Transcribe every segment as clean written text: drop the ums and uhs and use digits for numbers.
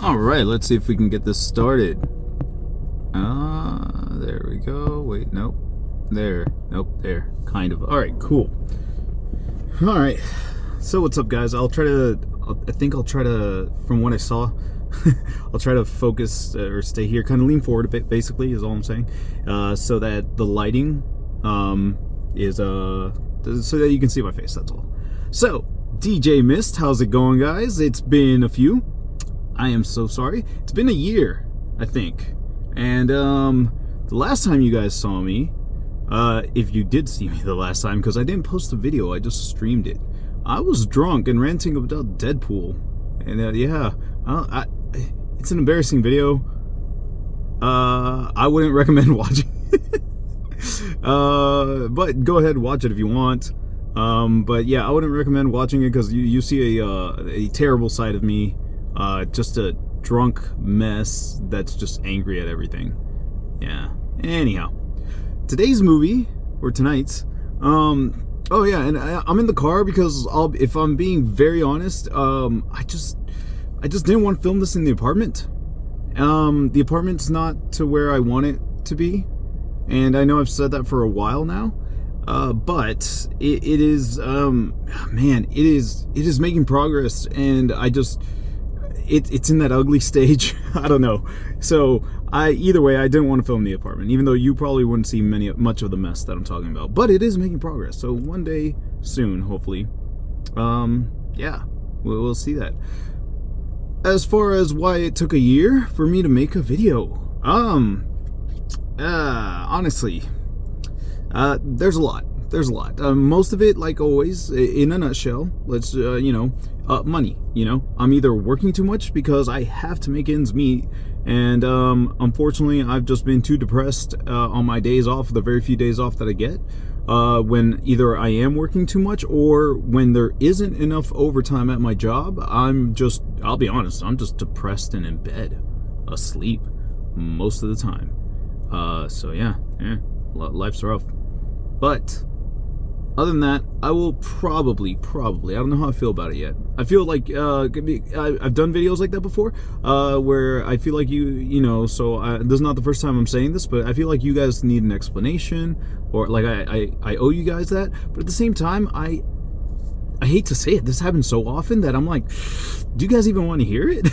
Alright, let's see if we can get this started. There we go. Wait, nope. There. Nope, there. Kind of. Alright, cool. Alright. So what's up, guys? I think I'll try to, from what I saw, I'll try to focus or stay here, kind of lean forward a bit, basically, is all I'm saying. So that the lighting is, so that you can see my face, that's all. So, DJ Myst, how's it going, guys? It's been a few. I am so sorry. It's been a year, I think. And the last time you guys saw me, if you did see me the last time, because I didn't post a video, I just streamed it. I was drunk and ranting about Deadpool. And yeah, it's an embarrassing video. I wouldn't recommend watching it. But go ahead and watch it if you want. But yeah, I wouldn't recommend watching it because you see a terrible side of me. Just a drunk mess that's just angry at everything. Yeah. Anyhow, today's movie, or tonight's, oh yeah, and I'm in the car because if I'm being very honest, I just didn't want to film this in the apartment. The apartment's not to where I want it to be, and I know I've said that for a while now. But it is, man, it is making progress, and it's in that ugly stage. I don't know. So either way, I didn't want to film the apartment, even though you probably wouldn't see much of the mess that I'm talking about. But it is making progress. So one day soon, hopefully, yeah, we'll see that. As far as why it took a year for me to make a video, honestly, there's a lot. Most of it, like always, in a nutshell, let's, money, I'm either working too much because I have to make ends meet, and, unfortunately, I've just been too depressed, on my days off, the very few days off that I get, when either I am working too much or when there isn't enough overtime at my job. I'll be honest, I'm just depressed and in bed, asleep, most of the time. So yeah, life's rough. But other than that, I will probably, I don't know how I feel about it yet. I feel like I've done videos like that before, where I feel like so this is not the first time I'm saying this, but I feel like you guys need an explanation, or like I owe you guys that. But at the same time, I hate to say it, this happens so often that I'm like, do you guys even want to hear it?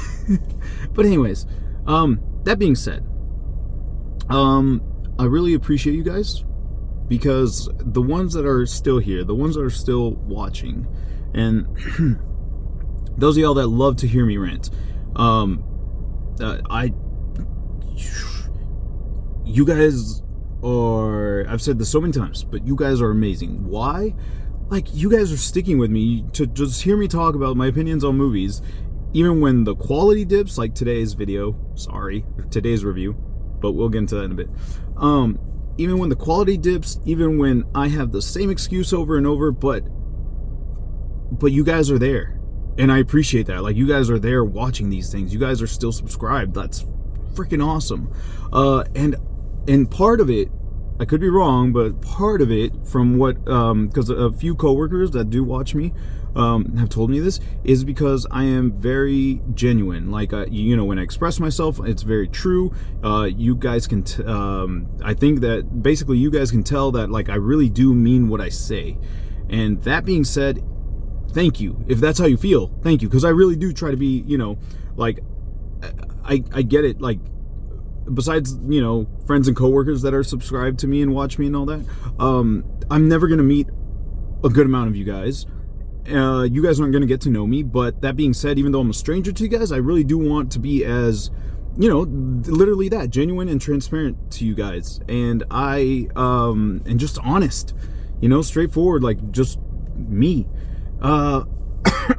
But anyways, that being said, I really appreciate you guys, because the ones that are still here, the ones that are still watching, and those of y'all that love to hear me rant, you guys are, I've said this so many times, but you guys are amazing. Why? Like, you guys are sticking with me to just hear me talk about my opinions on movies, even when the quality dips, like today's video, today's review, but we'll get into that in a bit. Even when the quality dips, even when I have the same excuse over and over, but you guys are there, and I appreciate that. Like, you guys are there watching these things. You guys are still subscribed. That's freaking awesome. And part of it, I could be wrong, but part of it, from what, because a few coworkers that do watch me have told me this, is because I am very genuine. Like, when I express myself, it's very true. You guys can, I think that basically you guys can tell that, like, I really do mean what I say. And that being said, thank you. If that's how you feel, thank you. Because I really do try to be, like, I get it, like, besides, friends and coworkers that are subscribed to me and watch me and all that, I'm never going to meet a good amount of you guys. You guys aren't going to get to know me, but that being said, even though I'm a stranger to you guys, I really do want to be as, literally that, genuine and transparent to you guys. And and just honest, straightforward, like, just me.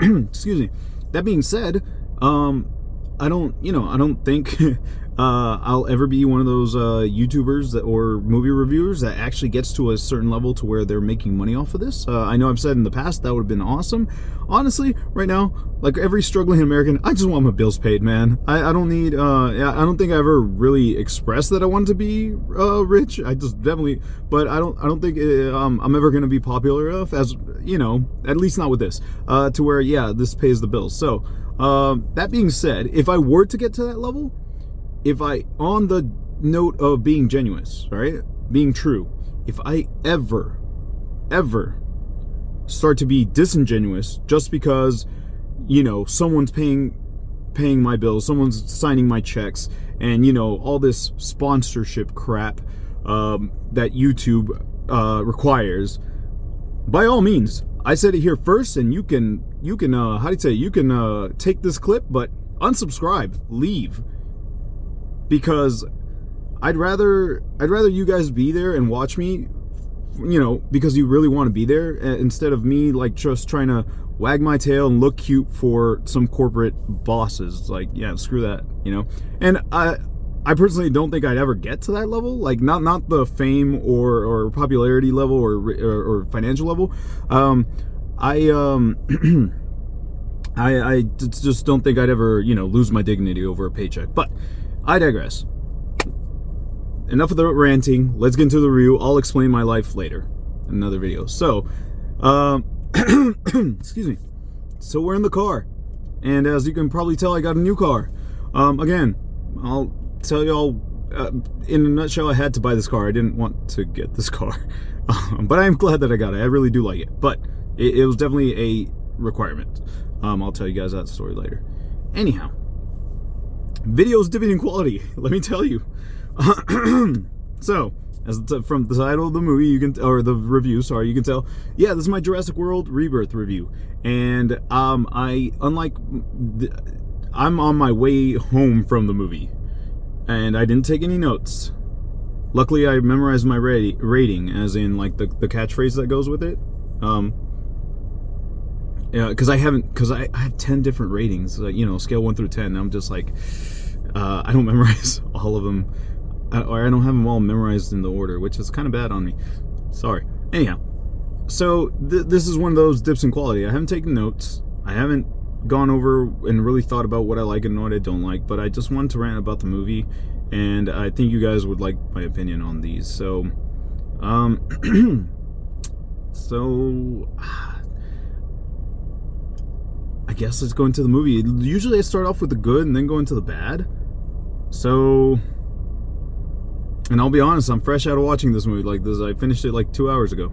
Excuse me. That being said, I don't think I'll ever be one of those YouTubers or movie reviewers that actually gets to a certain level to where they're making money off of this. I know I've said in the past that would have been awesome. Honestly, right now, like every struggling American, I just want my bills paid, man. I don't need, I don't think I ever really expressed that I wanted to be rich. I just definitely, but I don't think I'm ever going to be popular enough, as, at least not with this, to where, yeah, this pays the bills. So, That being said, if I were to get to that level, on the note of being genuine, right, being true, if I ever start to be disingenuous just because, someone's paying my bills, someone's signing my checks, and all this sponsorship crap that YouTube requires, by all means, I said it here first, and you can how do you say, you can take this clip, but unsubscribe, leave, because I'd rather you guys be there and watch me, because you really want to be there, instead of me like just trying to wag my tail and look cute for some corporate bosses. Like, yeah, screw that, And I personally don't think I'd ever get to that level, like not the fame or popularity level or financial level. I just don't think I'd ever, lose my dignity over a paycheck. But I digress. Enough of the ranting. Let's get into the review. I'll explain my life later in another video. So, excuse me. So we're in the car, and as you can probably tell, I got a new car. Again, I'll tell y'all in a nutshell, I had to buy this car. I didn't want to get this car, but I'm glad that I got it. I really do like it, but it was definitely a requirement. I'll tell you guys that story later. Anyhow, video's dipping in quality, let me tell you. So, from the title of the movie, or the review, sorry, you can tell, yeah, this is my Jurassic World Rebirth review, and I'm on my way home from the movie, and I didn't take any notes. Luckily, I memorized my rating, as in like the catchphrase that goes with it. Yeah, because I have 10 different ratings, scale 1 through 10. I'm just like, I don't memorize all of them. Or I don't have them all memorized in the order, which is kind of bad on me. Sorry. Anyhow, so this is one of those dips in quality. I haven't taken notes. I haven't gone over and really thought about what I like and what I don't like, but I just wanted to rant about the movie, and I think you guys would like my opinion on these. So, I guess let's go into the movie. Usually I start off with the good and then go into the bad. So... And I'll be honest, I'm fresh out of watching this movie like this. I finished it like 2 hours ago.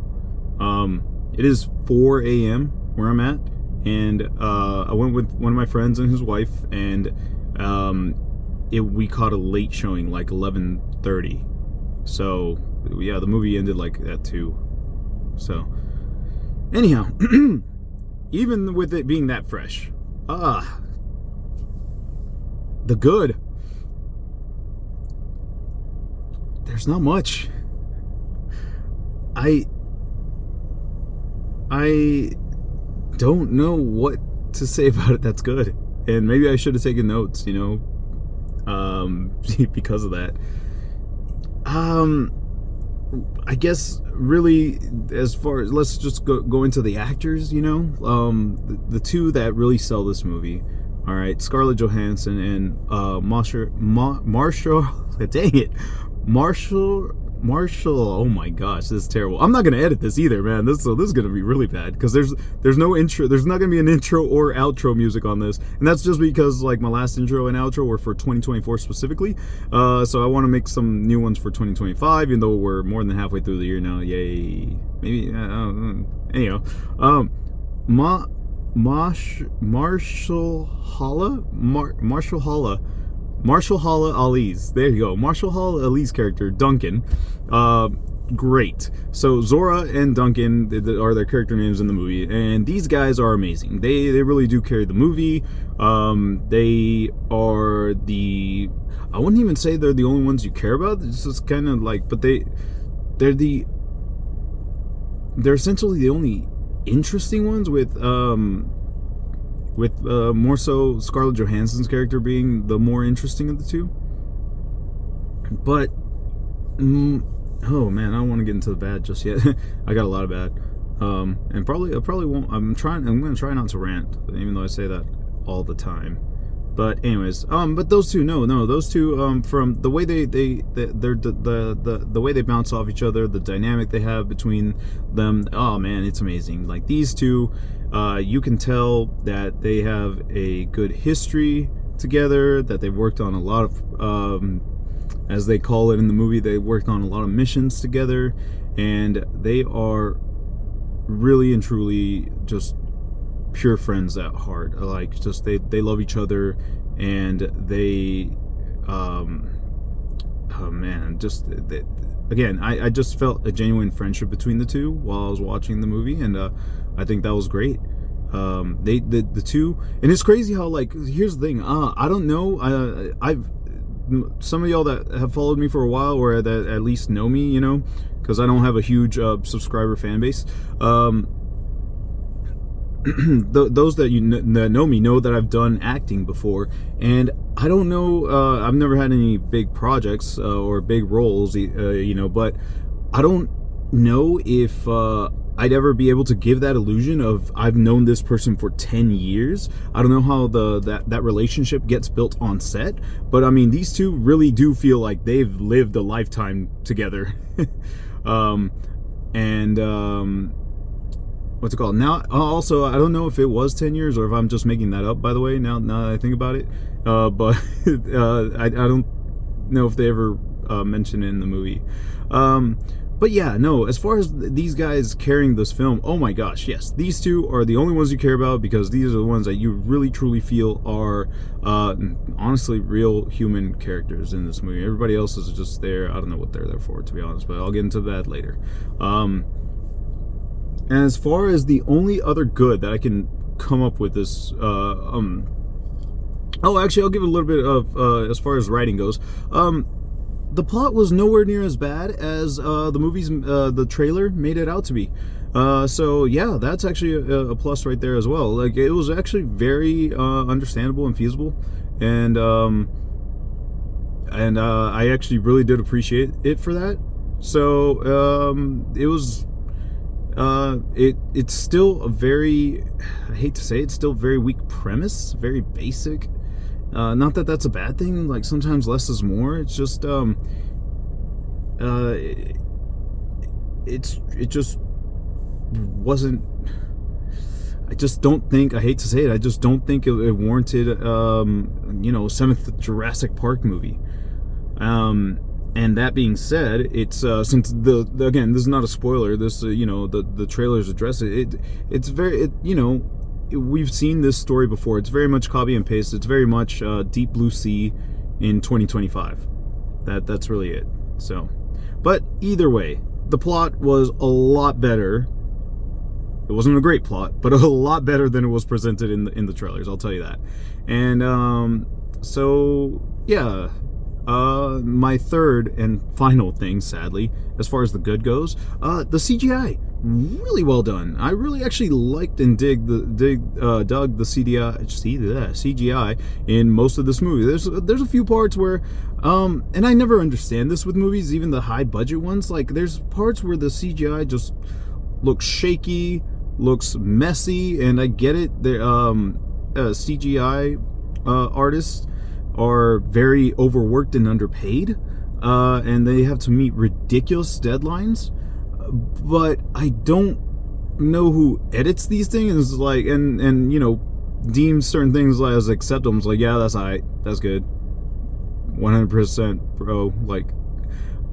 It is 4 a.m. where I'm at, and I went with one of my friends and his wife, and we caught a late showing, like 11:30. So yeah, the movie ended like at 2. So anyhow, even with it being that fresh, the good. There's not much. I don't know what to say about it that's good. And maybe I should have taken notes, because of that. I guess really, as far as, let's just go into the actors, the two that really sell this movie. All right, Scarlett Johansson and Marshall. Dang it. Marshall, oh my gosh, this is terrible. I'm not gonna edit this either, man. This is gonna be really bad, because there's no intro. There's not gonna be an intro or outro music on this, and that's just because like my last intro and outro were for 2024 specifically. So I want to make some new ones for 2025, even though we're more than halfway through the year now. Yay! Maybe. Anyhow, Marshall Ali's. There you go. Marshall Ali's character, Duncan. Great. So Zora and Duncan are their character names in the movie, and these guys are amazing. They really do carry the movie. They are the... I wouldn't even say they're the only ones you care about. It's just kind of like... But they're essentially the only interesting ones, with more so Scarlett Johansson's character being the more interesting of the two. But oh man, I don't want to get into the bad just yet. I got a lot of bad, and I probably won't. I'm gonna try not to rant, even though I say that all the time. But anyways, but those two, those two, from the way they're the way they bounce off each other, the dynamic they have between them, oh man, it's amazing. Like these two, You can tell that they have a good history together, that they've worked on a lot of, as they call it in the movie, they worked on a lot of missions together, and they are really and truly just pure friends at heart. Like, just they love each other, and they oh man, just again, I just felt a genuine friendship between the two while I was watching the movie, and I think that was great. The two, and it's crazy how, like, here's the thing, I don't know, I've some of y'all that have followed me for a while, or that at least know me, you know, because I don't have a huge subscriber fan base. Those that that know me know that I've done acting before, and I don't know, I've never had any big projects or big roles, you know, but I don't know if I'd ever be able to give that illusion of I've known this person for 10 years. I don't know how that relationship gets built on set, but I mean, these two really do feel like they've lived a lifetime together. What's it called? Now, also, I don't know if it was 10 years or if I'm just making that up, by the way, now that I think about it. But I don't know if they ever mention it in the movie. But yeah, no, as far as these guys carrying this film, oh my gosh, yes, these two are the only ones you care about, because these are the ones that you really truly feel are honestly real human characters in this movie. Everybody else is just there. I don't know what they're there for, to be honest, but I'll get into that later. And as far as the only other good that I can come up with is, oh, actually, I'll give it a little bit of, as far as writing goes. The plot was nowhere near as bad as the trailer made it out to be. So yeah, that's actually a plus right there as well. Like, it was actually very understandable and feasible, and I actually really did appreciate it for that. So it was. It's still a very, I hate to say it, still very weak premise, very basic. Not that that's a bad thing. Like, sometimes less is more. It's just it just wasn't. I just don't think. I hate to say it. I just don't think it warranted you know, 7th Jurassic Park movie. And that being said, it's since again, this is not a spoiler. This you know, the trailers address it. It's very, you know, we've seen this story before. It's very much copy and paste. It's very much Deep Blue Sea in 2025. That's really it. So, but either way, the plot was a lot better. It wasn't a great plot, but a lot better than it was presented in the trailers. I'll tell you that. And so yeah. My third and final thing, sadly, as far as the good goes, the CGI, really well done. I really actually liked and dug the CGI in most of this movie. There's a few parts where, and I never understand this with movies, even the high budget ones. Like, there's parts where the CGI just looks shaky, looks messy, and I get it. The CGI artists are very overworked and underpaid, and they have to meet ridiculous deadlines, but I don't know who edits these things, like, and you know, deems certain things as acceptable. It's like, yeah, that's alright, that's good, 100%, bro. Like,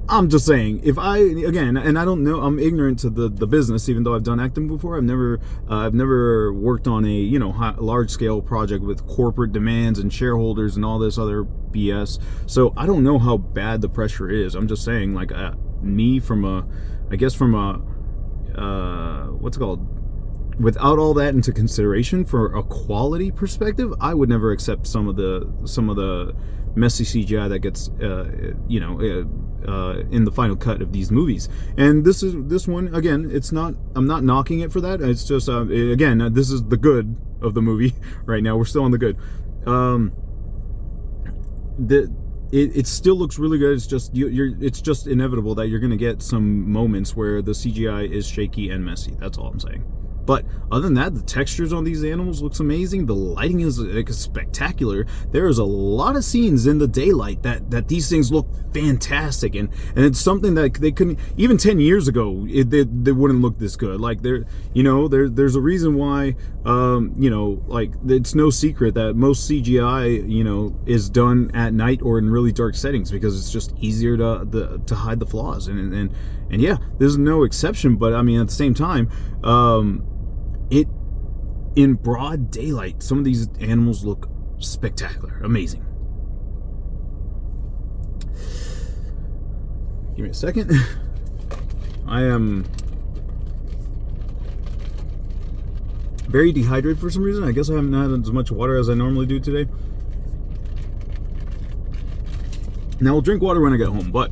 I'm just saying, if again, and I don't know, I'm ignorant to the business, even though I've done acting before. I've never worked on a, you know, large scale project with corporate demands and shareholders and all this other BS. So I don't know how bad the pressure is. I'm just saying, like, me from a, I guess from a, what's it called? Without all that into consideration, for a quality perspective, I would never accept some of the messy CGI that gets, you know, in the final cut of these movies. And this one, again, it's not, I'm not knocking it for that. It's just, again, this is the good of the movie right now. We're still on the good. It still looks really good. It's just it's just inevitable that you're gonna get some moments where the CGI is shaky and messy. That's all I'm saying. But other than that, the textures on these animals looks amazing. The lighting is like spectacular. There is a lot of scenes in the daylight that these things look fantastic, and it's something that they couldn't even 10 years ago. They wouldn't look this good. Like there's a reason why like it's no secret that most CGI is done at night or in really dark settings because it's just easier to hide the flaws, and yeah, there's no exception. But I mean, at the same time, it in broad daylight, some of these animals look spectacular, amazing. Give me a second. I am very dehydrated for some reason. I guess I haven't had as much water as I normally do today. Now I'll drink water when I get home, but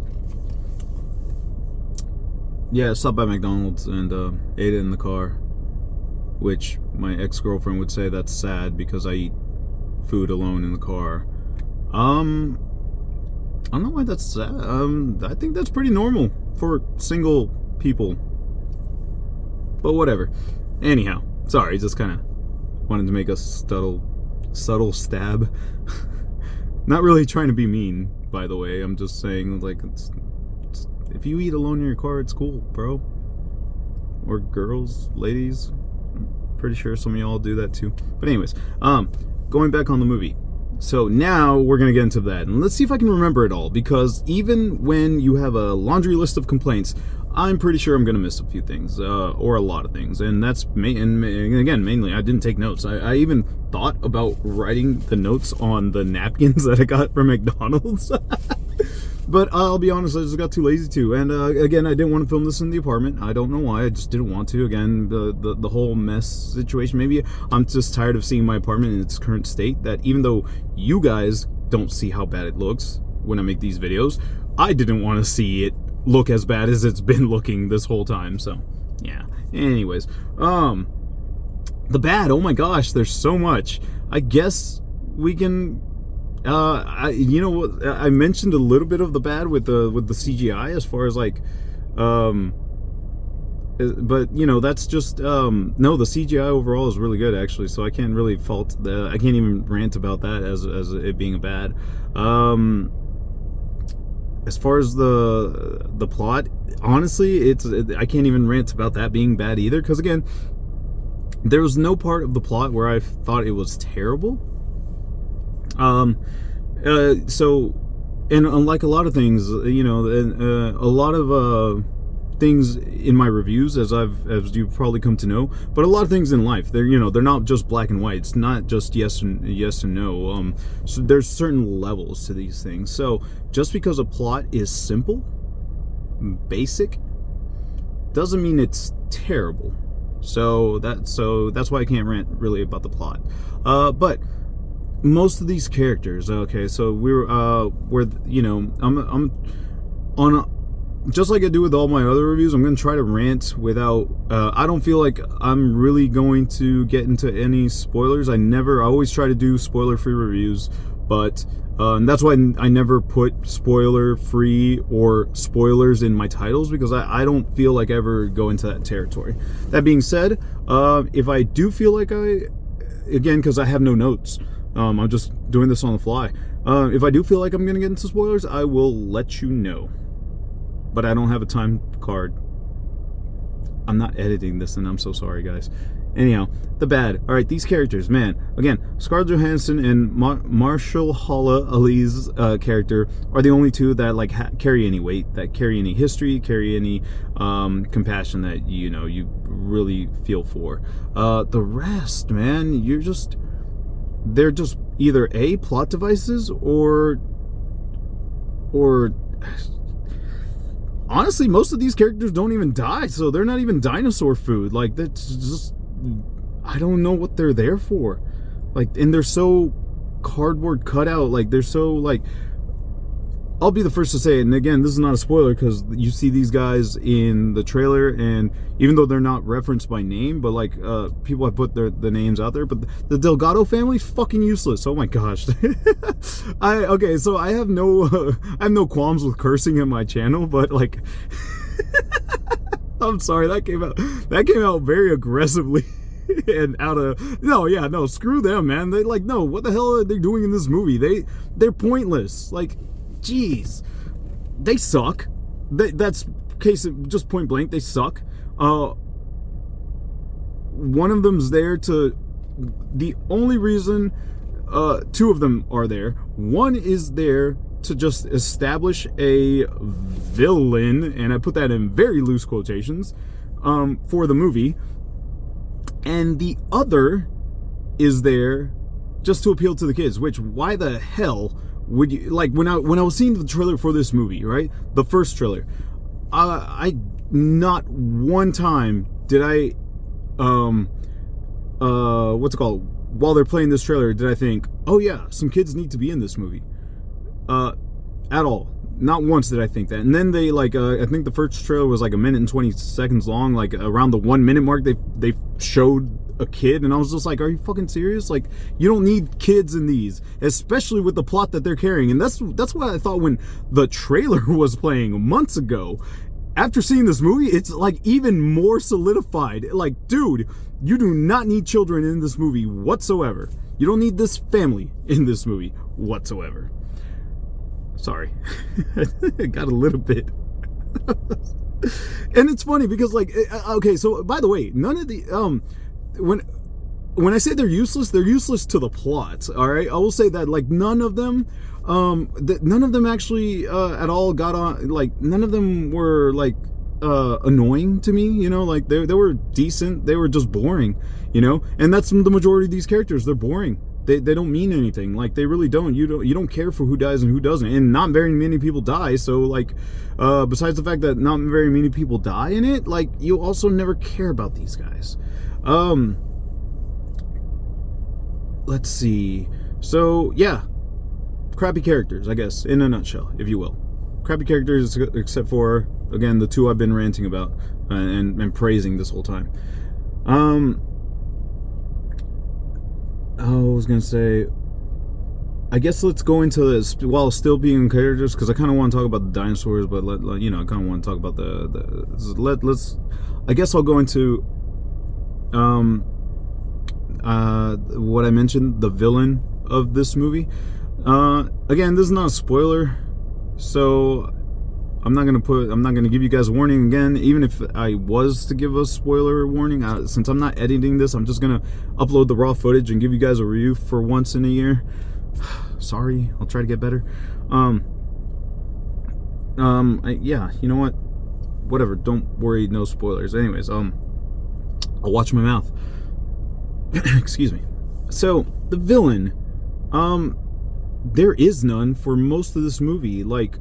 yeah, I stopped by McDonald's and ate it in the car, which my ex-girlfriend would say that's sad because I eat food alone in the car. I don't know why that's sad. I think that's pretty normal for single people. But whatever. Anyhow, sorry, just kind of wanted to make a subtle stab. Not really trying to be mean, by the way. I'm just saying, like, if you eat alone in your car, it's cool, bro. Or girls, ladies. I'm pretty sure some of y'all do that too. But anyways, going back on the movie. So now we're going to get into that. And let's see if I can remember it all. Because even when you have a laundry list of complaints, I'm pretty sure I'm going to miss a few things. Or a lot of things. And that's, mainly, I didn't take notes. I even thought about writing the notes on the napkins that I got from McDonald's. But I'll be honest, I just got too lazy to. And again, I didn't want to film this in the apartment. I don't know why. I just didn't want to. Again, the whole mess situation. Maybe I'm just tired of seeing my apartment in its current state. That even though you guys don't see how bad it looks when I make these videos, I didn't want to see it look as bad as it's been looking this whole time. So, yeah. Anyways, the bad. Oh my gosh, there's so much. I guess we can. I mentioned a little bit of the bad with the CGI as far as like, but that's just no, the CGI overall is really good actually, so I can't really fault I can't even rant about that as it being a bad. As far as the plot, honestly, I can't even rant about that being bad either, because again, there was no part of the plot where I thought it was terrible. So, and unlike a lot of things, a lot of things in my reviews, as you've probably come to know, but a lot of things in life, they're not just black and white. It's not just yes and no. So there's certain levels to these things. So just because a plot is simple, basic, doesn't mean it's terrible. So that's why I can't rant really about the plot. But most of these characters, okay, so I'm on just like I do with all my other reviews, I'm going to try to rant without, I don't feel like I'm really going to get into any spoilers. I always try to do spoiler-free reviews, but that's why I never put spoiler-free or spoilers in my titles, because I don't feel like I ever go into that territory. That being said, if I do feel like again, because I have no notes, I'm just doing this on the fly. If I do feel like I'm going to get into spoilers, I will let you know. But I don't have a time card. I'm not editing this, and I'm so sorry, guys. Anyhow, the bad. All right, these characters, man. Again, Scarlett Johansson and Mahershala Ali's character are the only two that carry any weight, that carry any history, carry any compassion that you really feel for. The rest, man, they're just either A, plot devices, or honestly, most of these characters don't even die, so they're not even dinosaur food. Like, that's just, I don't know what they're there for. Like, and they're so cardboard cutout. Like, they're so, like, I'll be the first to say it, and again, this is not a spoiler because you see these guys in the trailer, and even though they're not referenced by name, but like people have put the names out there, but the Delgado family, fucking useless. Oh my gosh. Okay, so I have no qualms with cursing in my channel, but like I'm sorry, that came out very aggressively and out of no, screw them, man. They like, no, what the hell are they doing in this movie? They're pointless. Like, jeez, they suck. That's case just point blank. They suck. One of them's there to. The only reason, two of them are there. One is there to just establish a villain, and I put that in very loose quotations, for the movie. And the other is there just to appeal to the kids, which, why the hell would you, like, when I was seeing the trailer for this movie, right? The first trailer, I not one time did I, what's it called? While they're playing this trailer, did I think, oh yeah, some kids need to be in this movie? At all. Not once did I think that. And then they, like, I think the first trailer was like 1 minute and 20 seconds long. Like, around the 1 minute mark, they showed a kid, and I was just like, are you fucking serious? Like, you don't need kids in these, especially with the plot that they're carrying. And that's what I thought when the trailer was playing months ago. After seeing this movie, it's like even more solidified. Like, dude, you do not need children in this movie whatsoever. You don't need this family in this movie whatsoever. Sorry. I got a little bit. And it's funny because, like, okay, so by the way, none of the when I say they're useless to the plot. All right, I will say that, like, none of them actually at all got on. Like, none of them were like annoying to me. You know, like they were decent. They were just boring. You know, and that's the majority of these characters. They're boring. They don't mean anything. Like, they really don't. You don't care for who dies and who doesn't. And not very many people die. So, like, besides the fact that not very many people die in it, like, you also never care about these guys. Let's see. So, yeah. Crappy characters, I guess, in a nutshell, if you will. Crappy characters, except for, again, the two I've been ranting about and praising this whole time. I was gonna say, I guess let's go into this while still being characters, because I kind of want to talk about the dinosaurs, but I kind of want to talk about let's. I guess I'll go into what I mentioned, the villain of this movie. Again, this is not a spoiler, so I'm not gonna give you guys a warning again. Even if I was to give a spoiler warning, since I'm not editing this, I'm just gonna upload the raw footage and give you guys a review for once in a year. Sorry, I'll try to get better. Yeah, you know what? Whatever. Don't worry, no spoilers. Anyways, I'll watch my mouth. Excuse me. So the villain, there is none for most of this movie. Like,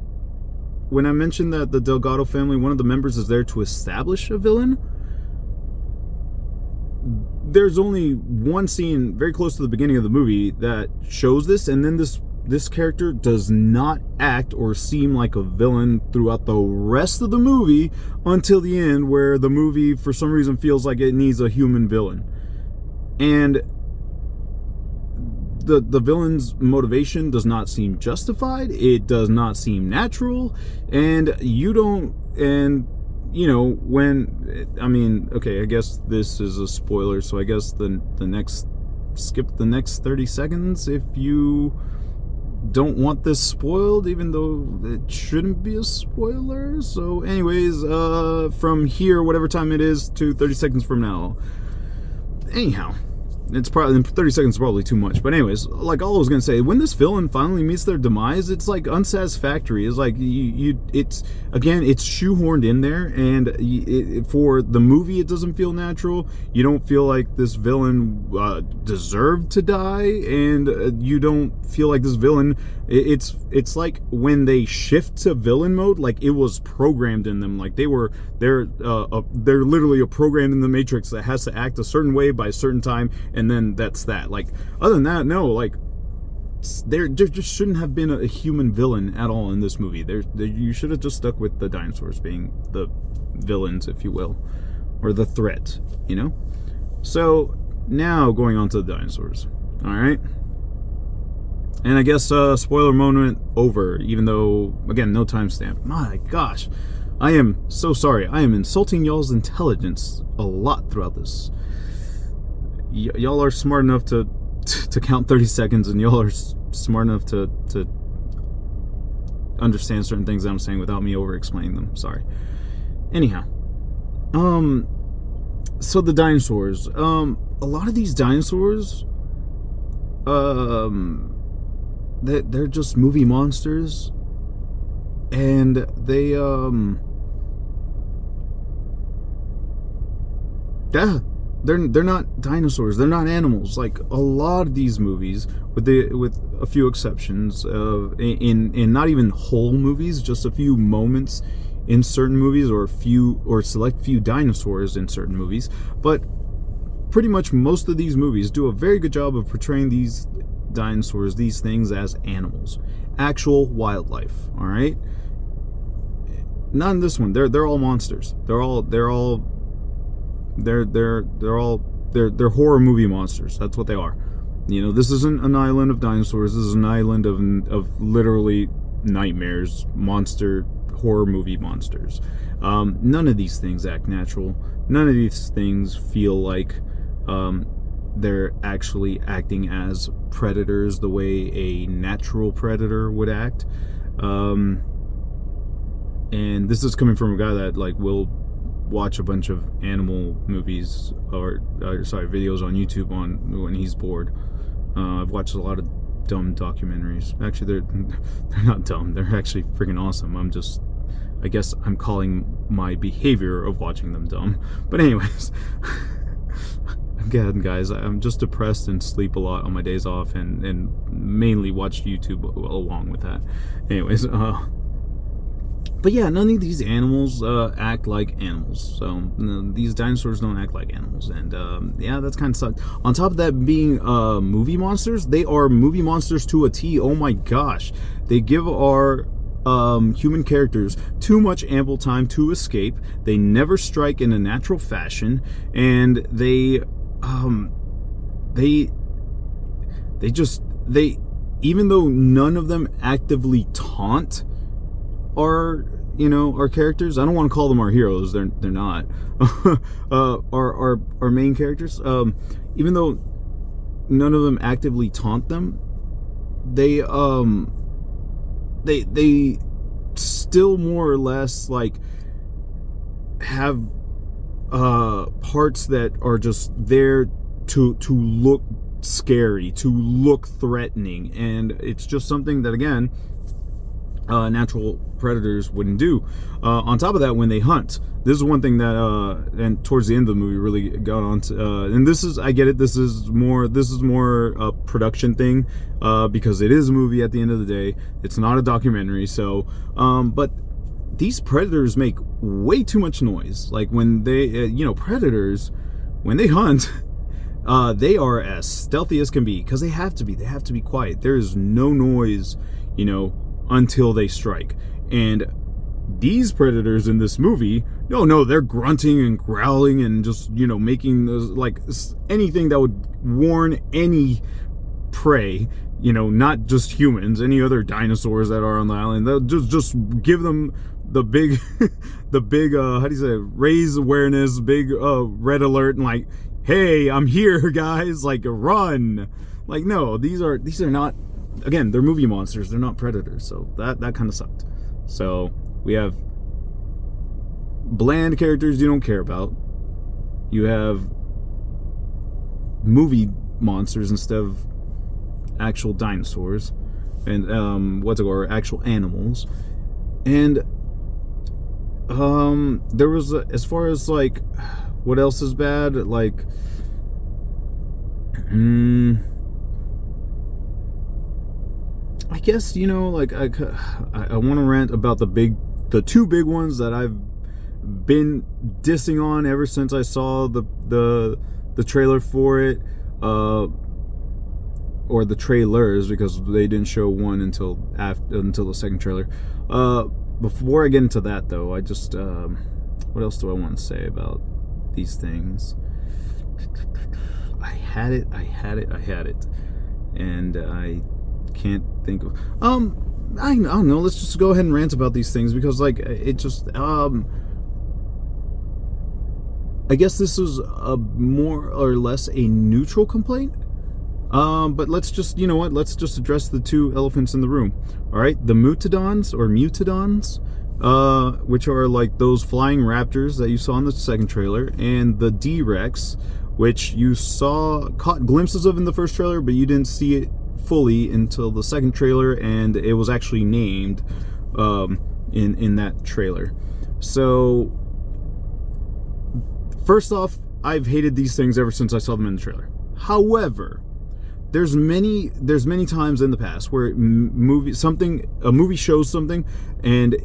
when I mentioned that the Delgado family, one of the members is there to establish a villain, there's only one scene very close to the beginning of the movie that shows this, and then this character does not act or seem like a villain throughout the rest of the movie until the end, where the movie for some reason feels like it needs a human villain. And the villain's motivation does not seem justified. It does not seem natural. And you know, when, I mean, okay, I guess this is a spoiler, so I guess skip the next 30 seconds if you don't want this spoiled, even though it shouldn't be a spoiler. So anyways, from here, whatever time it is, to 30 seconds from now. Anyhow, it's probably 30 seconds is probably too much, but anyways, like, all I was gonna say, when this villain finally meets their demise, it's like unsatisfactory. It's like it's shoehorned in there, and for the movie, it doesn't feel natural. You don't feel like this villain deserved to die, and you don't feel like this villain. It's like when they shift to villain mode, like it was programmed in them. Like they're literally a program in the Matrix that has to act a certain way by a certain time, and then that's that. Like, other than that, no. Like, there just shouldn't have been a human villain at all in this movie. You should have just stuck with the dinosaurs being the villains, if you will, or the threat. You know. So now going on to the dinosaurs. All right. And I guess spoiler moment over, even though, again, no timestamp. My gosh. I am so sorry. I am insulting y'all's intelligence a lot throughout this. Y'all are smart enough to count 30 seconds, and y'all are smart enough to understand certain things that I'm saying without me over-explaining them. Sorry. Anyhow, so the dinosaurs. A lot of these dinosaurs, they're just movie monsters, and they they're not dinosaurs. They're not animals. Like a lot of these movies, with a few exceptions, in not even whole movies, just a few moments in certain movies, or select few dinosaurs in certain movies, but pretty much most of these movies do a very good job of portraying these dinosaurs, these things, as animals, actual wildlife. All right, not in this one. They're all monsters. They're horror movie monsters. That's what they are. You know, this isn't an island of dinosaurs. This is an island of literally nightmares, monster horror movie monsters. None of these things act natural. None of these things feel like they're actually acting as predators the way a natural predator would act. And this is coming from a guy that will watch a bunch of animal movies or videos on YouTube when he's bored. I've watched a lot of dumb documentaries. Actually, they're not dumb. They're actually freaking awesome. I guess I'm calling my behavior of watching them dumb. But anyways, again, guys, I'm just depressed and sleep a lot on my days off, and mainly watch YouTube along with that. Anyways, but yeah, none of these animals act like animals. So these dinosaurs don't act like animals, and yeah, that's kind of sucked. On top of that, being movie monsters, they are movie monsters to a T. Oh my gosh, they give our human characters too much ample time to escape. They never strike in a natural fashion, and they even though none of them actively taunt our characters. I don't want to call them our heroes. They're not. Our main characters. Even though none of them actively taunt them, they still more or less have parts that are just there to look scary, to look threatening, and it's just something that, again, natural predators wouldn't do. On top of that, when they hunt, this is one thing that and towards the end of the movie really got on to, and this is, I get it, this is more a production thing, because it is a movie at the end of the day. It's not a documentary. So but these predators make way too much noise. Like when they predators, when they hunt, they are as stealthy as can be, because they have to be quiet. There is no noise, until they strike. And these predators in this movie, no, they're grunting and growling and just, making those, anything that would warn any prey, not just humans, any other dinosaurs that are on the island. They'll just give them the big how do you say, raise awareness, big red alert, and hey, I'm here, guys, run. No, these are not, again, they're movie monsters. They're not predators. So that kind of sucked. So we have bland characters you don't care about. You have movie monsters instead of actual dinosaurs, and actual animals. And there was as far as what else is bad, I guess, I want to rant about the two big ones that I've been dissing on ever since I saw the trailer for it, or the trailers, because they didn't show one until the second trailer. Before I get into that, though, I just what else do I want to say about these things? I had it, and I can't think of I don't know. Let's just go ahead and rant about these things because, like, it just. I guess this was a more or less a neutral complaint. But let's just, you know what? Let's just address the two elephants in the room. All right, the mutodons, which are like those flying raptors that you saw in the second trailer, and the D-Rex, which you caught glimpses of in the first trailer, but you didn't see it fully until the second trailer, and it was actually named in that trailer. So first off, I've hated these things ever since I saw them in the trailer. However, there's many times in the past where a movie shows something, and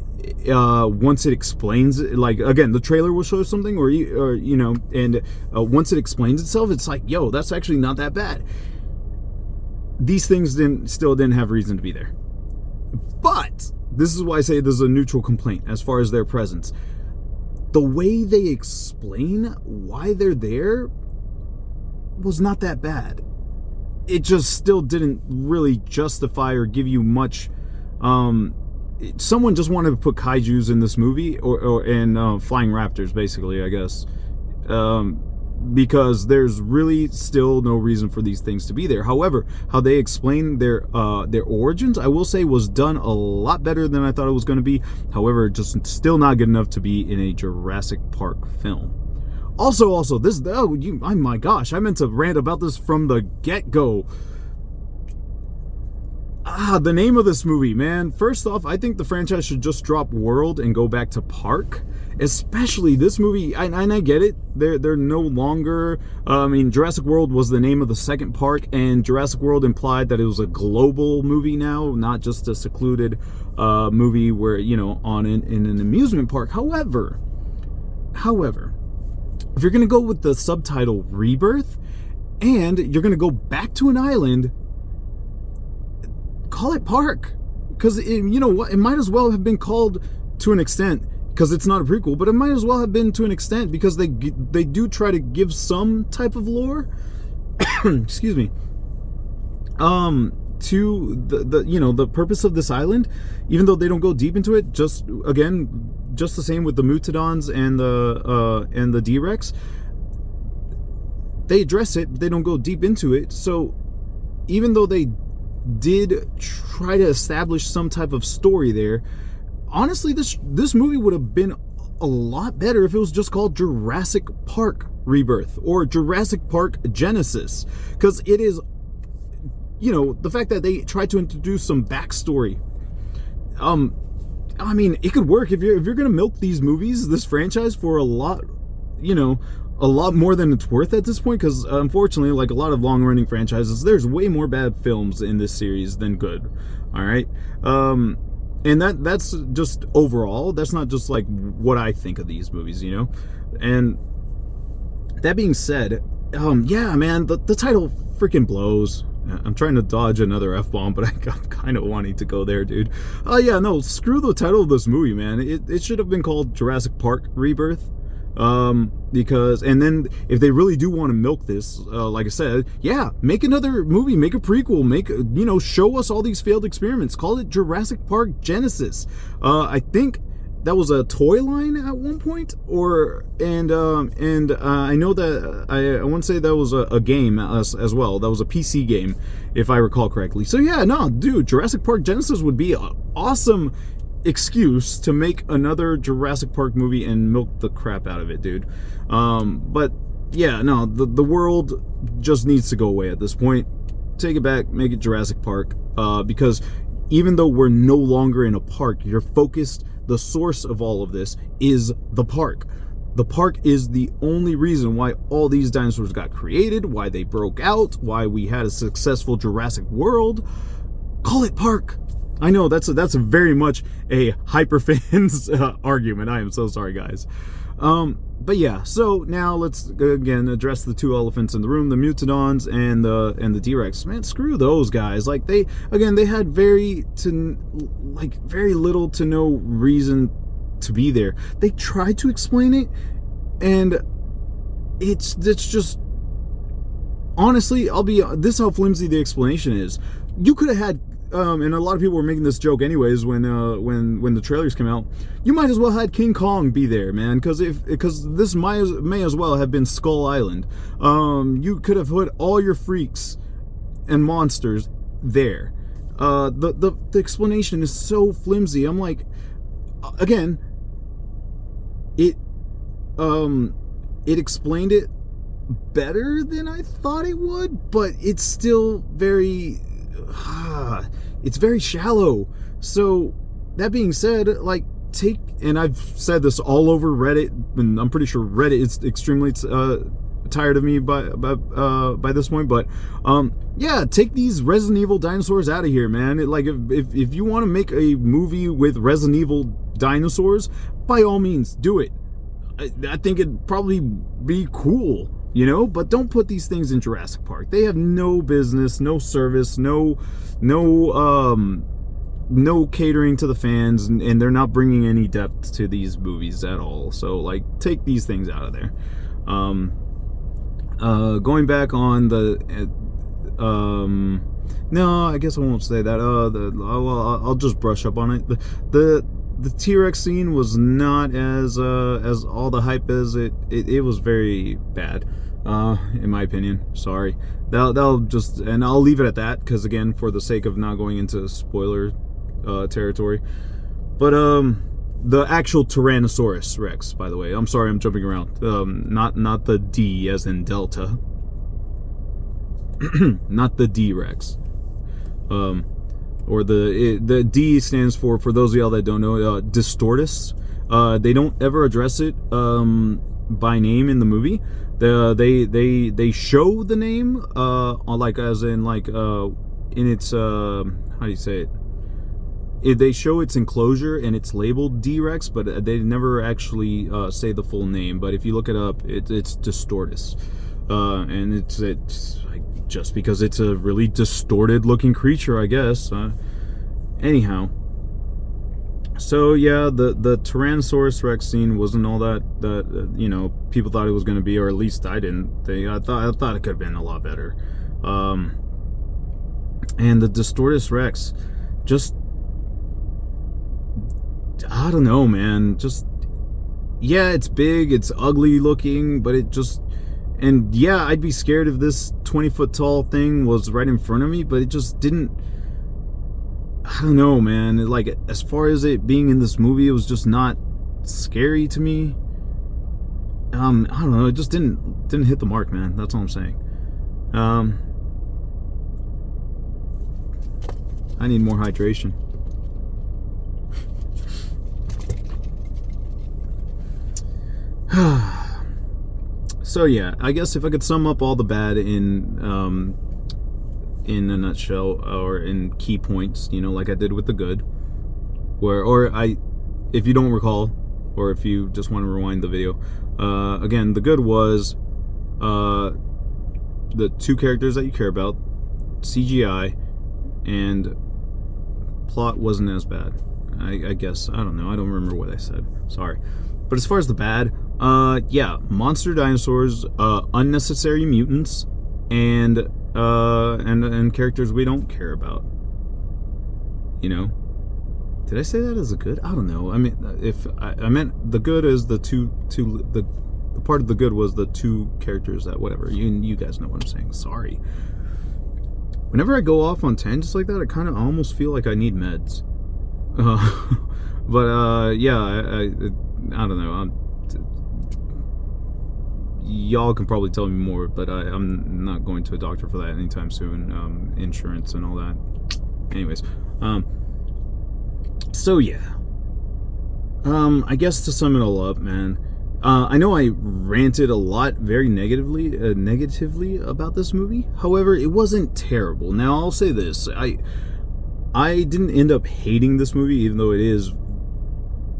once it explains it, like, again, the trailer will show something, or you know, and once it explains itself, it's like, yo, that's actually not that bad. These things still didn't have reason to be there. But this is why I say this is a neutral complaint as far as their presence. The way they explain why they're there was not that bad. It just still didn't really justify or give you much. Someone just wanted to put kaijus in this movie, or flying raptors, basically, I guess, because there's really still no reason for these things to be there. However, how they explain their origins, I will say, was done a lot better than I thought it was going to be. However, just still not good enough to be in a Jurassic Park film. Also, this, oh my gosh, I meant to rant about this from the get-go. The name of this movie, man. First off, I think the franchise should just drop World and go back to Park. Especially this movie, and I get it. They're no longer. Jurassic World was the name of the second park, and Jurassic World implied that it was a global movie now, not just a secluded movie where, you know, in an amusement park. However, if you're gonna go with the subtitle Rebirth, and you're gonna go back to an island, call it Park, because you know what, it might as well have been called, to an extent, because it's not a prequel, but it might as well have been to an extent, because they do try to give some type of lore excuse me, to the purpose of this island, even though they don't go deep into it. Just the same with the mutodons and the D-Rex. They address it, but they don't go deep into it. So even though they did try to establish some type of story there, honestly, this movie would have been a lot better if it was just called Jurassic Park Rebirth or Jurassic Park Genesis, because it is, you know, the fact that they tried to introduce some backstory. It could work if you're gonna milk these movies, this franchise, for a lot more than it's worth at this point, because unfortunately, like a lot of long-running franchises, there's way more bad films in this series than good. All right, and that's just overall. That's not just like what I think of these movies, you know. And that being said, yeah, man, the title freaking blows. I'm trying to dodge another F-bomb, but I'm kind of wanting to go there, dude. Yeah, no, screw the title of this movie, man. It should have been called Jurassic Park Rebirth. Because, and then if they really do want to milk this, like I said, yeah, make another movie, make a prequel, show us all these failed experiments. Call it Jurassic Park Genesis. I think that was a toy line at one point, and I know that I want to say that was a game as well. That was a PC game, if I recall correctly. So yeah, no, dude, Jurassic Park Genesis would be an awesome excuse to make another Jurassic Park movie and milk the crap out of it, dude. But yeah, no, the world just needs to go away at this point. Take it back, make it Jurassic Park, because even though we're no longer in a park, you're focused. The source of all of this is the park. The park is the only reason why all these dinosaurs got created, why they broke out, why we had a successful Jurassic World. Call it Park. I know that's very much a hyperfans argument. I am so sorry, guys. But yeah, so now let's again address the two elephants in the room: the mutodons and the D-Rex. Man, screw those guys. Like they had very little to no reason to be there. They tried to explain it, and it's just, honestly, this is how flimsy the explanation is. You could have had and a lot of people were making this joke anyways when the trailers came out. You might as well had King Kong be there, man, because this may as well have been Skull Island. You could have put all your freaks and monsters there. The explanation is so flimsy. I'm like, again, it explained it better than I thought it would, but it's still very it's very shallow. So that being said, like, and I've said this all over Reddit, and I'm pretty sure Reddit is extremely tired of me by this point, but yeah, take these Resident Evil dinosaurs out of here, man. If you want to make a movie with Resident Evil dinosaurs, by all means do it. I think it'd probably be cool, but don't put these things in Jurassic Park. They have no business, no service, no catering to the fans, and they're not bringing any depth to these movies at all. So, like, take these things out of there. Going back on the no, I guess I won't say that. I'll just brush up on it. The T-Rex scene was not as all the hype as it was very bad, in my opinion. Sorry. That'll just, and I'll leave it at that, because again, for the sake of not going into spoiler territory. But the actual Tyrannosaurus Rex, by the way. I'm sorry, I'm jumping around. Not the D as in Delta. Not the D-Rex. Or the D stands for those of y'all that don't know, Distortus. They don't ever address it by name in the movie. They show the name like as in like in its how do you say it? They show its enclosure and it's labeled D-Rex, but they never actually say the full name. But if you look it up, it's Distortus, and it's like, just because it's a really distorted looking creature, I guess. Anyhow, so yeah, the Tyrannosaurus Rex scene wasn't all that people thought it was going to be, or at least I didn't. I thought it could have been a lot better. And the Distortus Rex, just, I don't know, man. Just, yeah, it's big, it's ugly looking, but it just, and yeah, I'd be scared if this 20-foot tall thing was right in front of me, but it just didn't, I don't know, man. Like, as far as it being in this movie, it was just not scary to me. I don't know, it just didn't hit the mark, man. That's all I'm saying. I need more hydration. So yeah, I guess if I could sum up all the bad in a nutshell, or in key points, like I did with the good, if you don't recall, or if you just want to rewind the video, again, the good was the two characters that you care about, CGI, and plot wasn't as bad. I guess, I don't know, I don't remember what I said, sorry. But as far as the bad, yeah, monster dinosaurs, unnecessary mutants, and characters we don't care about. Did I say that as a good? I don't know. I mean, if I meant the good is the the part of the good was the two characters that, whatever. You guys know what I'm saying. Sorry. Whenever I go off on tangents like that, I kind of almost feel like I need meds. But yeah, I don't know. Y'all can probably tell me more, but I'm not going to a doctor for that anytime soon. Insurance and all that. Anyways, so yeah. I guess to sum it all up, man. I know I ranted a lot, very negatively about this movie. However, it wasn't terrible. Now I'll say this: I didn't end up hating this movie, even though it is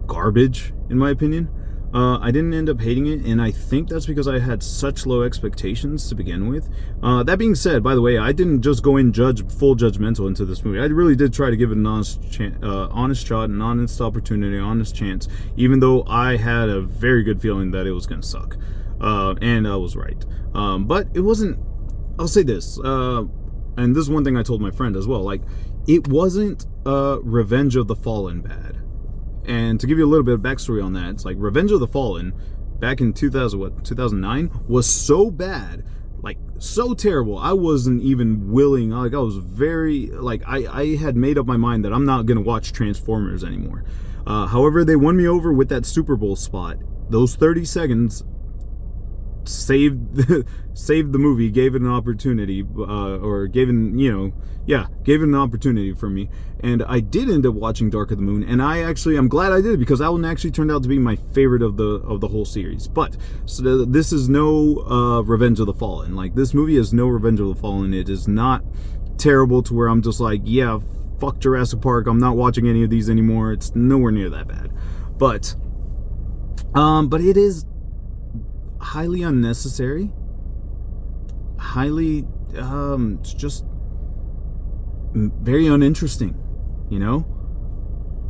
garbage in my opinion. I didn't end up hating it, and I think that's because I had such low expectations to begin with. That being said, by the way, I didn't just go in full judgmental into this movie. I really did try to give it an honest shot, an honest opportunity, honest chance, even though I had a very good feeling that it was going to suck. And I was right. But it wasn't, I'll say this, and this is one thing I told my friend as well, like, it wasn't Revenge of the Fallen bad. And to give you a little bit of backstory on that, it's like Revenge of the Fallen back in 2009 was so bad, like so terrible. I wasn't even willing, like I was very, like I had made up my mind that I'm not going to watch Transformers anymore. However, they won me over with that Super Bowl spot. Those 30 seconds saved the movie, gave it an opportunity, gave it an opportunity for me. And I did end up watching Dark of the Moon, and I'm glad I did, because that one actually turned out to be my favorite of the whole series. But so this is no Revenge of the Fallen. Like, this movie is no Revenge of the Fallen. It is not terrible to where I'm just like, yeah, fuck Jurassic Park, I'm not watching any of these anymore. It's nowhere near that bad. But it is highly unnecessary, highly it's just very uninteresting, you know.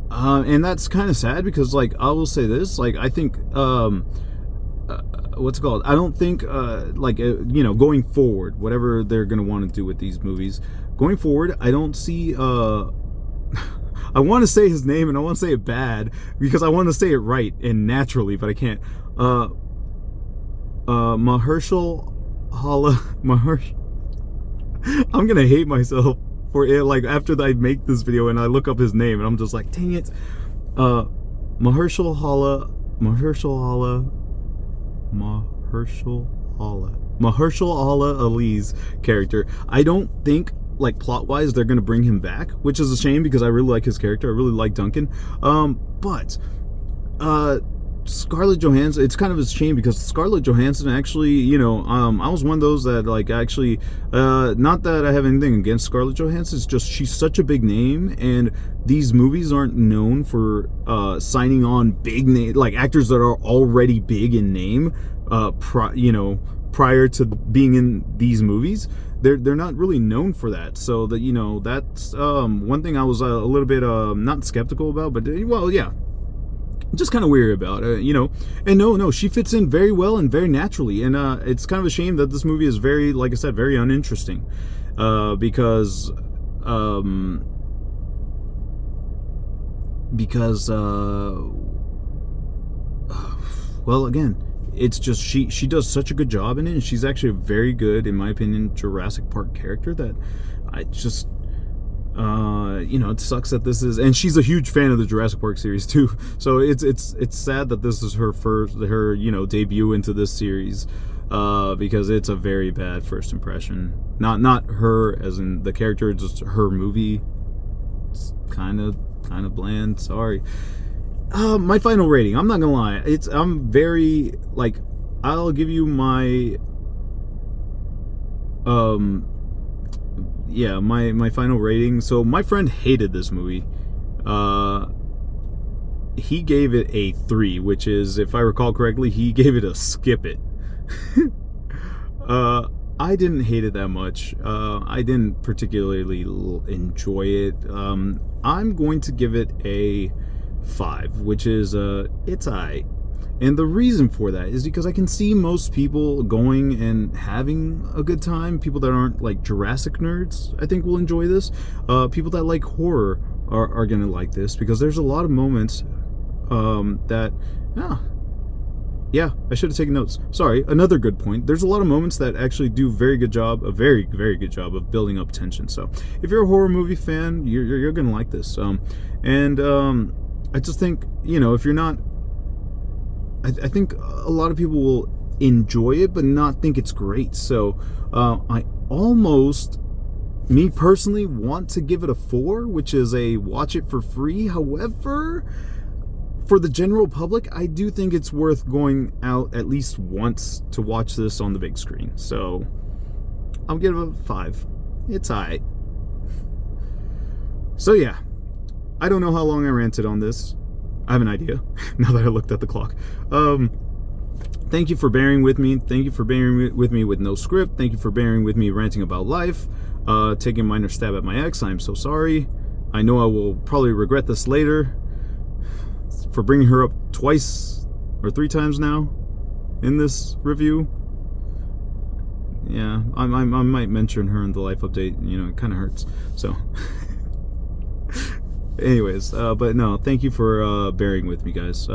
And that's kind of sad, because like I will say this, like I think what's it called, I don't think going forward, whatever they're gonna want to do with these movies going forward, I don't see I want to say his name, and I want to say it bad because I want to say it right and naturally, but I can't. Mahershala. I'm gonna hate myself for it. Like, after I make this video and I look up his name, and I'm just like, dang it. Mahershala Ali's character. I don't think, like, plot-wise, they're gonna bring him back, which is a shame, because I really like his character. I really like Duncan. But Scarlett Johansson, it's kind of a shame, because Scarlett Johansson actually, you know, I was one of those that, like, actually, not that I have anything against Scarlett Johansson, it's just she's such a big name, and these movies aren't known for signing on big name, like, actors that are already big in name, prior to being in these movies. They're not really known for that. So that, you know, that's one thing I was a little bit not skeptical about, but well, yeah, just kind of weary about it, you know. And no, she fits in very well and very naturally. And it's kind of a shame that this movie is very, like I said, very uninteresting, because well, again, it's just she does such a good job in it, and she's actually a very good, in my opinion, Jurassic Park character, that I just it sucks that this is, and she's a huge fan of the Jurassic Park series too, so it's sad that this is her debut into this series, because it's a very bad first impression. Not her as in the character, just her movie. It's kind of bland. Sorry. My final rating, I'm not gonna lie, I'm very, like, I'll give you my my final rating. So my friend hated this movie. He gave it a 3, which is, if I recall correctly, he gave it a skip it. I didn't hate it that much. I didn't particularly enjoy it. I'm going to give it a 5, which is it's alright. And the reason for that is because I can see most people going and having a good time. People that aren't, like, Jurassic nerds, I think, will enjoy this. People that like horror are gonna like this, because there's a lot of moments that I should have taken notes. Sorry, another good point. There's a lot of moments that actually do a very, very good job of building up tension. So if you're a horror movie fan, you're gonna like this. I just think, you know, if you're not, I think a lot of people will enjoy it, but not think it's great. So I almost, me personally, want to give it a 4, which is a watch it for free. However, for the general public, I do think it's worth going out at least once to watch this on the big screen. So I'll give it a 5. It's alright. So yeah, I don't know how long I ranted on this. I have an idea now that I looked at the clock. Thank you for bearing with me. Thank you for bearing with me with no script. Thank you for bearing with me ranting about life, taking a minor stab at my ex. I'm so sorry. I know I will probably regret this later, for bringing her up 2 or 3 times now in this review. Yeah, I might mention her in the life update. You know, it kind of hurts. So Anyways, but no, thank you for bearing with me, guys.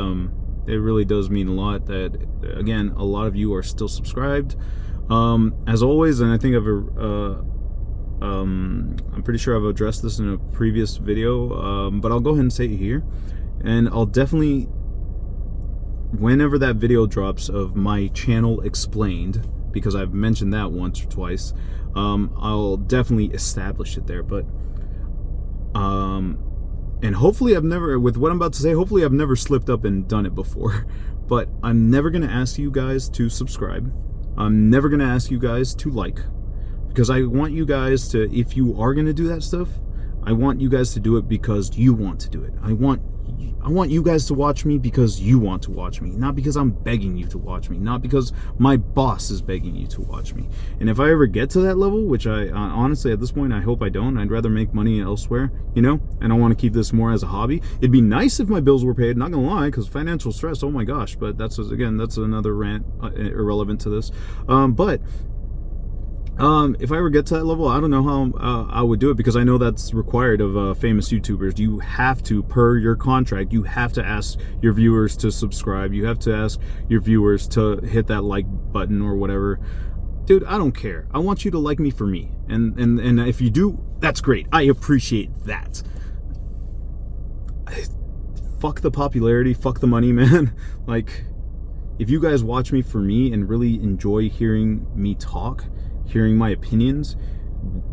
It really does mean a lot that, again, a lot of you are still subscribed. As always, and I think I'm pretty sure I've addressed this in a previous video, but I'll go ahead and say it here. And I'll definitely, whenever that video drops of my channel explained, because I've mentioned that once or twice, I'll definitely establish it there. But and hopefully I've never, with what I'm about to say, hopefully I've never slipped up and done it before. But I'm never going to ask you guys to subscribe. I'm never going to ask you guys to like. Because I want you guys to, if you are going to do that stuff, I want you guys to do it because you want to do it. I want you guys to watch me because you want to watch me, not because I'm begging you to watch me, not because my boss is begging you to watch me. And if I ever get to that level, which I honestly at this point I hope I don't, I'd rather make money elsewhere, you know, and I want to keep this more as a hobby. It'd be nice if my bills were paid, not gonna lie, because financial stress, oh my gosh. But that's, again, that's another rant, irrelevant to this. If I ever get to that level, I don't know how I would do it, because I know that's required of famous YouTubers. You have to, per your contract, you have to ask your viewers to subscribe. You have to ask your viewers to hit that like button or whatever. Dude, I don't care. I want you to like me for me. And if you do, that's great. I appreciate that. Fuck the popularity, fuck the money, man. Like, if you guys watch me for me and really enjoy hearing me talk, hearing my opinions,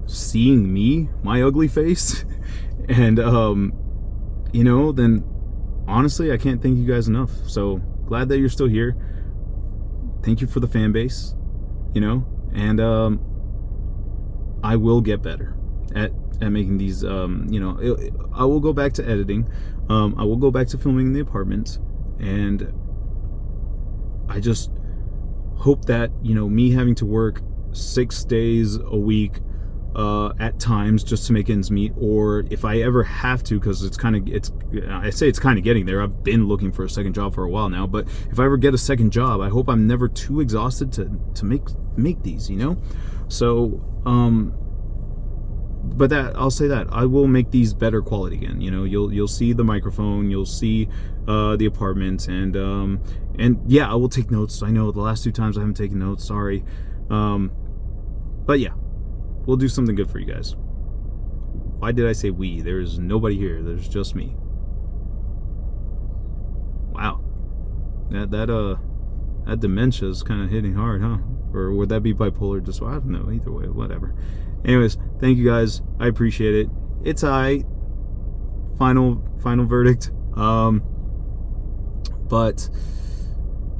seeing me, my ugly face, and you know, then honestly I can't thank you guys enough. So glad that you're still here. Thank you for the fan base, you know, and I will get better at making these, you know, I will go back to editing, I will go back to filming in the apartment, and I just hope that, you know, me having to work 6 days a week at times just to make ends meet, or if I ever have to, because I say it's kind of getting there. I've been looking for a second job for a while now, but if I ever get a second job, I hope I'm never too exhausted to make these, you know. So but that, I'll say that I will make these better quality again. You know, you'll see the microphone, you'll see the apartment, and yeah, I will take notes. I know the last 2 times I haven't taken notes, sorry. But yeah, we'll do something good for you guys. Why did I say we? There's nobody here. There's just me. Wow. That dementia is kind of hitting hard, huh? Or would that be bipolar disorder? I don't know. Either way, whatever. Anyways, thank you guys. I appreciate it. It's alright. Final verdict. But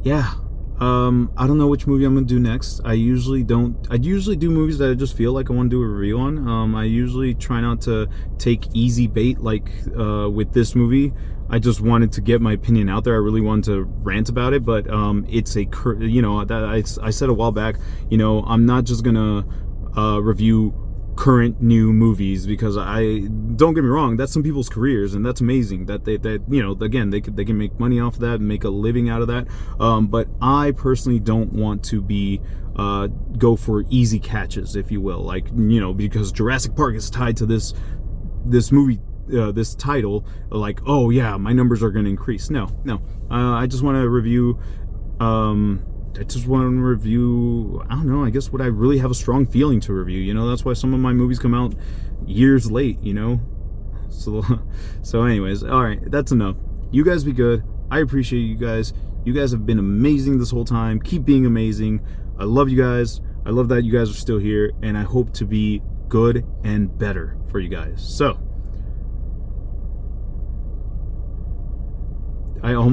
yeah. I don't know which movie I'm gonna do next. I usually do movies that I just feel like I want to do a review on. I usually try not to take easy bait, like with this movie. I just wanted to get my opinion out there. I really wanted to rant about it, but it's a, you know, that I said a while back, you know, I'm not just gonna review current new movies, because don't get me wrong, that's some people's careers, and that's amazing that they you know, again, they can make money off of that and make a living out of that, but I personally don't want to be go for easy catches, if you will, like, you know, because Jurassic Park is tied to this movie, this title, like, oh yeah, my numbers are going to increase. No, I just want to review I don't know, I guess what I really have a strong feeling to review, you know. That's why some of my movies come out years late, you know. So anyways, alright, that's enough. You guys be good. I appreciate you guys. You guys have been amazing this whole time. Keep being amazing. I love you guys. I love that you guys are still here, and I hope to be good and better for you guys. So I'm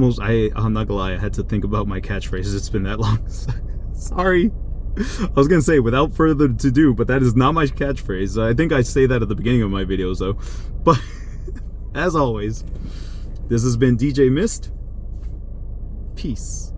not gonna lie, I had to think about my catchphrases. It's been that long. Sorry. I was gonna say without further ado, but that is not my catchphrase. I think I say that at the beginning of my videos though. But as always, this has been DJ Myst. Peace.